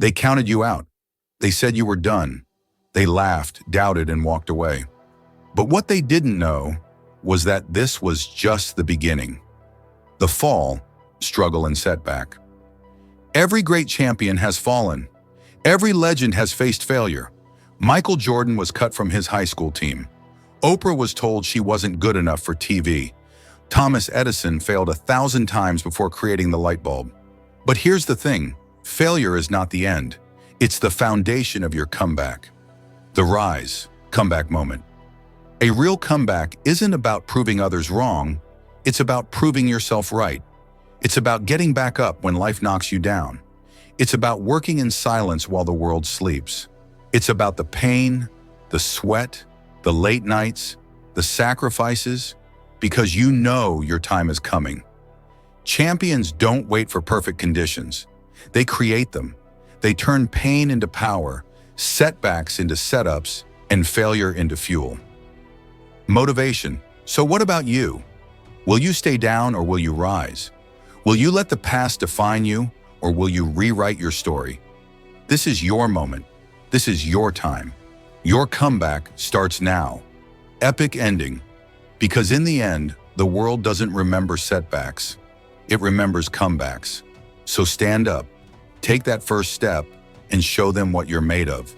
They counted you out. They said you were done. They laughed, doubted, and walked away. But what they didn't know was that this was just the beginning. The fall, struggle, and setback. Every great champion has fallen. Every legend has faced failure. Michael Jordan was cut from his high school team. Oprah was told she wasn't good enough for TV. Thomas Edison failed 1,000 times before creating the light bulb. But here's the thing, failure is not the end. It's the foundation of your comeback. The rise, comeback moment. A real comeback isn't about proving others wrong, it's about proving yourself right. It's about getting back up when life knocks you down. It's about working in silence while the world sleeps. It's about the pain, the sweat, the late nights, the sacrifices, because you know your time is coming. Champions don't wait for perfect conditions. They create them. They turn pain into power, setbacks into setups, and failure into fuel. Motivation. So what about you? Will you stay down or will you rise? Will you let the past define you or will you rewrite your story? This is your moment. This is your time. Your comeback starts now. Epic ending. Because in the end, the world doesn't remember setbacks. It remembers comebacks. So stand up, take that first step, and show them what you're made of.